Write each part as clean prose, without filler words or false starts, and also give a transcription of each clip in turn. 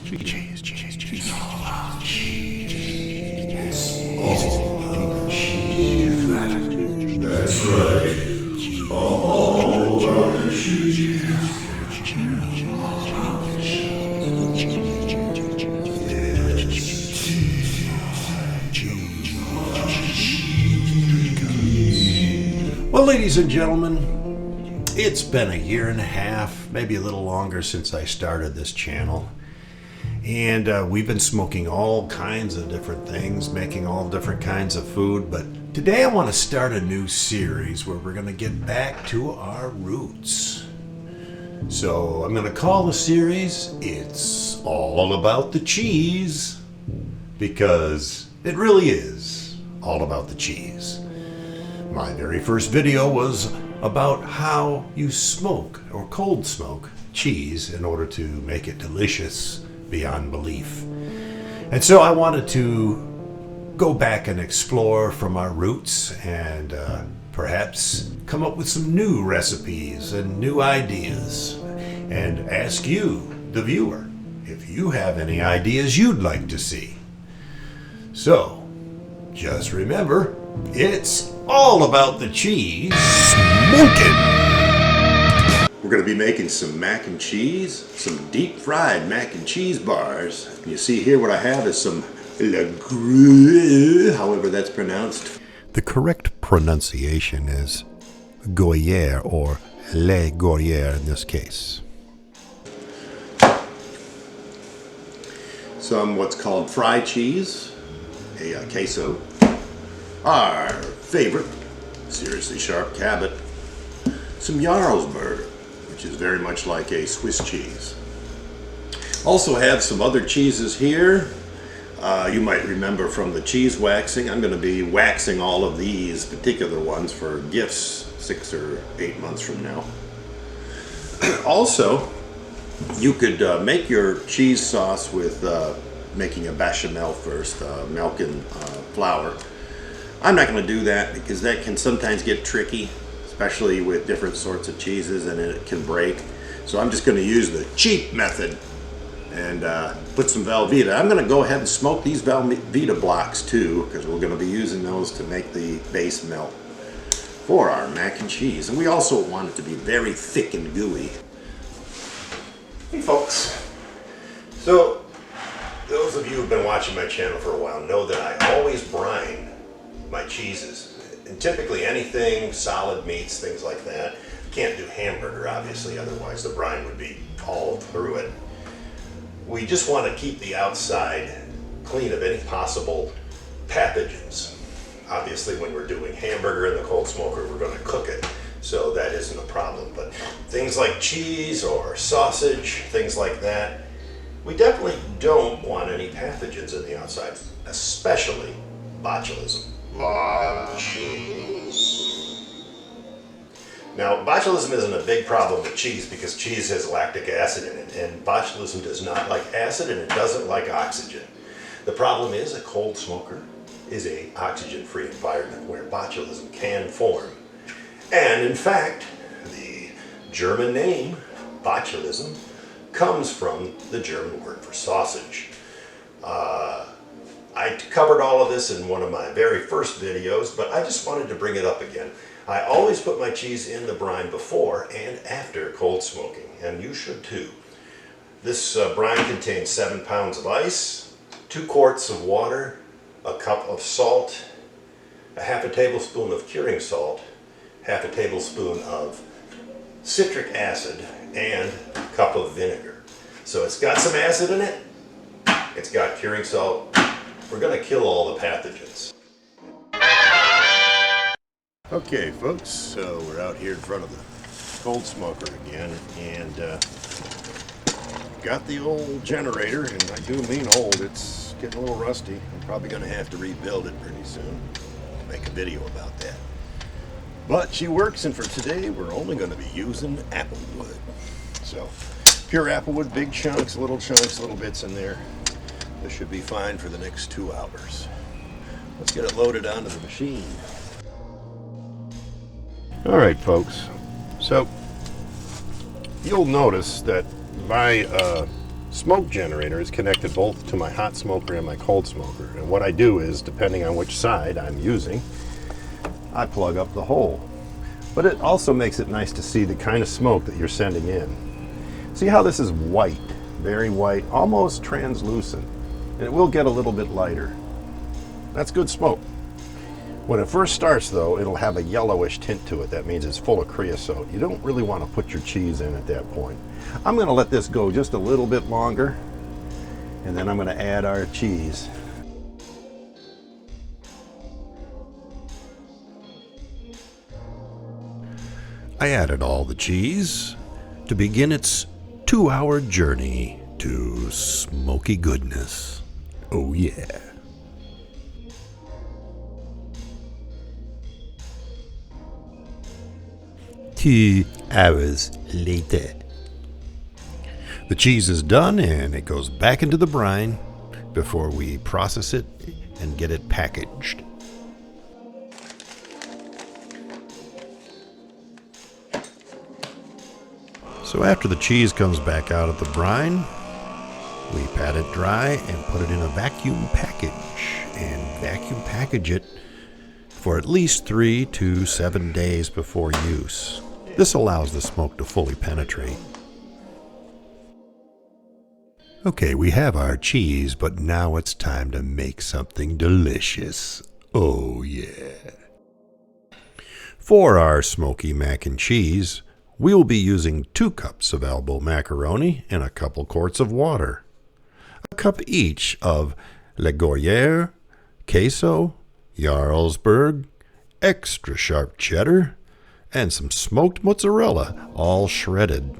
Cheese. That's right. All about the cheese. Well, ladies and gentlemen, it's been a year and a half, maybe a little longer since I started this channel. And we've been smoking all kinds of different things, making all different kinds of food. But today I want to start a new series where we're going to get back to our roots. So I'm going to call the series, It's All About the Cheese, because it really is all about the cheese. My very first video was about how you smoke or cold smoke cheese in order to make it delicious beyond belief. And so I wanted to go back and explore from our roots and perhaps come up with some new recipes and new ideas and ask you, the viewer, if you have any ideas you'd like to see. So, just remember, it's all about the cheese. Smoking! We're going to be making some mac and cheese, some deep fried mac and cheese bars. You see here what I have is some Le Gruyere, however that's pronounced. The correct pronunciation is Gruyere or Le Gruyere in this case. Some what's called friedcheese, a queso. Our favorite, seriously sharp Cabot. Some Jarlsberg, which is very much like a Swiss cheese. Also have some other cheeses here. You might remember from the cheese waxing. I'm going to be waxing all of these particular ones for gifts 6 or 8 months from now. Also, you could make your cheese sauce with making a bechamel first, milk and flour. I'm not going to do that because that can sometimes get tricky, especially with different sorts of cheeses, and it can break. So I'm just going to use the cheap method and put some Velveeta. I'm going to go ahead and smoke these Velveeta blocks too, because we're going to be using those to make the base melt for our mac and cheese. And we also want it to be very thick and gooey. Hey folks, so those of you who've been watching my channel for a while know that I always brine my cheeses, and typically anything, solid meats, things like that. Can't do hamburger obviously, otherwise the brine would be all through it. We just want to keep the outside clean of any possible pathogens. Obviously when we're doing hamburger in the cold smoker, we're going to cook it, so that isn't a problem. But things like cheese or sausage, things like that, we definitely don't want any pathogens in the outside, especially botulism. Now, botulism isn't a big problem with cheese because cheese has lactic acid in it, and botulism does not like acid and it doesn't like oxygen. The problem is a cold smoker is a oxygen-free environment where botulism can form. And in fact, the German name, botulism, comes from the German word for sausage. I covered all of this in one of my very first videos, but I just wanted to bring it up again. I always put my cheese in the brine before and after cold smoking, and you should too. This brine contains 7 pounds of ice, 2 quarts of water, a cup of salt, a half a tablespoon of curing salt, half a tablespoon of citric acid, and a cup of vinegar. So it's got some acid in it, it's got curing salt. We're going to kill all the pathogens. Okay folks, so we're out here in front of the cold smoker again, and got the old generator, and I do mean old, it's getting a little rusty. I'm probably going to have to rebuild it pretty soon. I'll make a video about that. But she works, and for today we're only going to be using apple wood. So, pure apple wood, big chunks, little bits in there. This should be fine for the next 2 hours. Let's get it loaded onto the machine. All right, folks. So you'll notice that my smoke generator is connected both to my hot smoker and my cold smoker. And what I do is, depending on which side I'm using, I plug up the hole. But it also makes it nice to see the kind of smoke that you're sending in. See how this is white, very white, almost translucent. And it will get a little bit lighter. That's good smoke. When it first starts though, it'll have a yellowish tint to it. That means it's full of creosote. You don't really want to put your cheese in at that point. I'm going to let this go just a little bit longer, and then I'm going to add our cheese. I added all the cheese to begin its 2-hour journey to smoky goodness. Oh yeah. 2 hours later. The cheese is done and it goes back into the brine before we process it and get it packaged. So after the cheese comes back out of the brine, we pat it dry and put it in a vacuum package and vacuum package it for at least 3 to 7 days before use. This allows the smoke to fully penetrate. Okay, we have our cheese, but now it's time to make something delicious. Oh yeah. For our smoky mac and cheese, we will be using 2 cups of elbow macaroni and a couple quarts of water. A cup each of Le Gruyere, queso, Jarlsberg, extra sharp cheddar, and some smoked mozzarella, all shredded.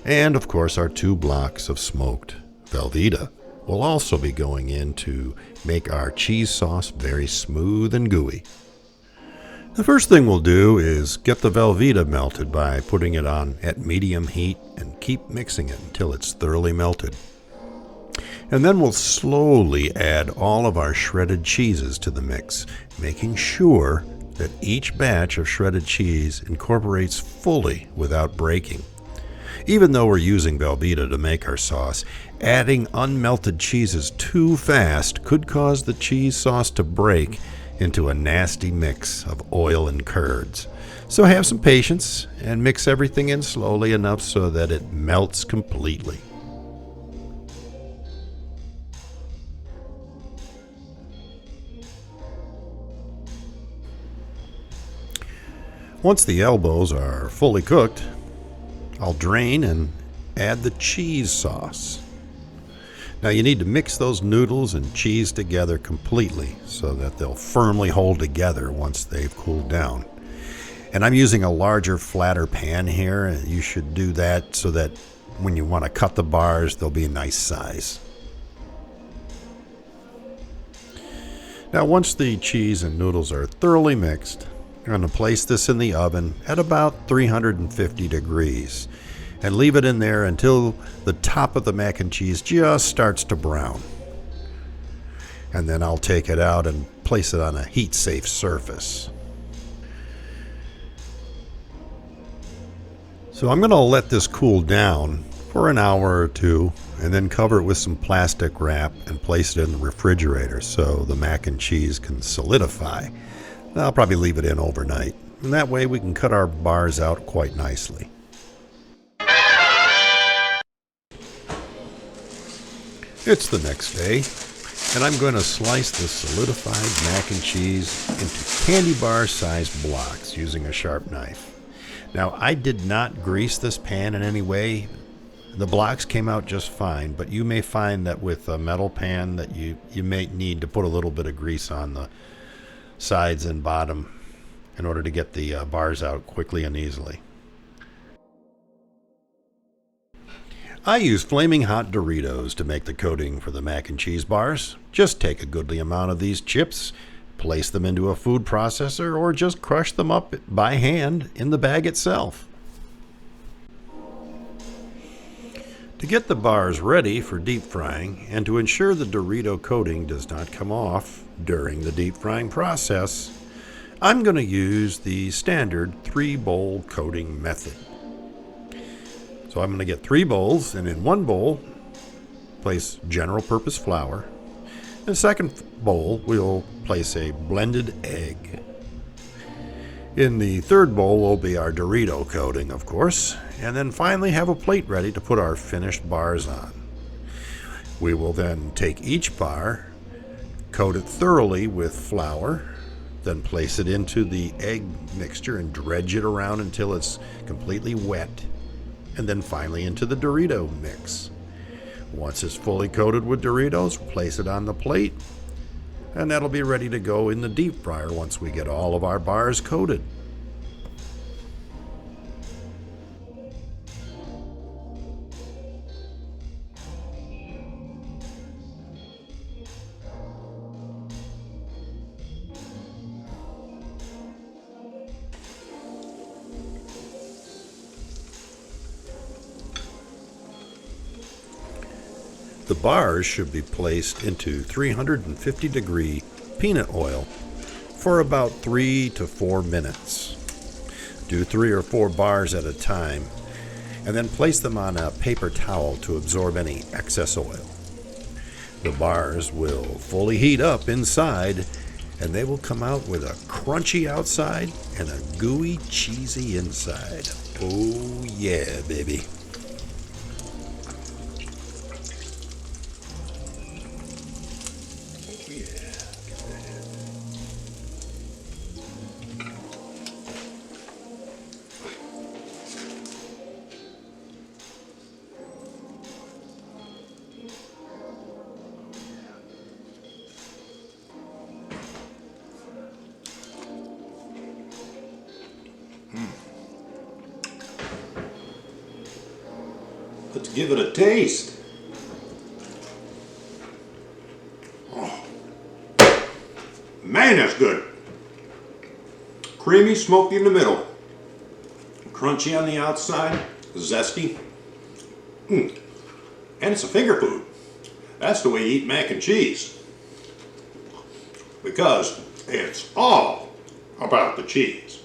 And of course our 2 blocks of smoked Velveeta will also be going in to make our cheese sauce very smooth and gooey. The first thing we'll do is get the Velveeta melted by putting it on at medium heat and keep mixing it until it's thoroughly melted. And then we'll slowly add all of our shredded cheeses to the mix, making sure that each batch of shredded cheese incorporates fully without breaking. Even though we're using Velveeta to make our sauce, adding unmelted cheeses too fast could cause the cheese sauce to break into a nasty mix of oil and curds. So have some patience and mix everything in slowly enough so that it melts completely. Once the elbows are fully cooked, I'll drain and add the cheese sauce. Now you need to mix those noodles and cheese together completely so that they'll firmly hold together once they've cooled down. And I'm using a larger, flatter pan here, and you should do that so that when you want to cut the bars, they'll be a nice size. Now once the cheese and noodles are thoroughly mixed, I'm going to place this in the oven at about 350 degrees and leave it in there until the top of the mac and cheese just starts to brown. And then I'll take it out and place it on a heat-safe surface. So I'm going to let this cool down for an hour or 2 and then cover it with some plastic wrap and place it in the refrigerator so the mac and cheese can solidify. I'll probably leave it in overnight, and that way we can cut our bars out quite nicely. It's the next day, and I'm going to slice the solidified mac and cheese into candy bar sized blocks using a sharp knife. Now, I did not grease this pan in any way. The blocks came out just fine, but you may find that with a metal pan that you may need to put a little bit of grease on the sides and bottom in order to get the bars out quickly and easily. I use flaming hot Doritos to make the coating for the mac and cheese bars. Just take a goodly amount of these chips, place them into a food processor, or just crush them up by hand in the bag itself. To get the bars ready for deep frying and to ensure the Dorito coating does not come off during the deep frying process, I'm going to use the standard 3-bowl coating method. So I'm going to get 3 bowls, and in one bowl place general purpose flour. In the second bowl, we'll place a blended egg. In the third bowl will be our Dorito coating, of course, and then finally have a plate ready to put our finished bars on. We will then take each bar, coat it thoroughly with flour, then place it into the egg mixture and dredge it around until it's completely wet, and then finally into the Dorito mix. Once it's fully coated with Doritos, place it on the plate, and that'll be ready to go in the deep fryer once we get all of our bars coated. The bars should be placed into 350-degree peanut oil for about 3 to 4 minutes. Do 3 or 4 bars at a time, and then place them on a paper towel to absorb any excess oil. The bars will fully heat up inside, and they will come out with a crunchy outside and a gooey, cheesy inside. Oh yeah, baby. Let's give it a taste. Oh. Man, that's good. Creamy, smoky in the middle. Crunchy on the outside, zesty. And it's a finger food. That's the way you eat mac and cheese. Because it's all about the cheese.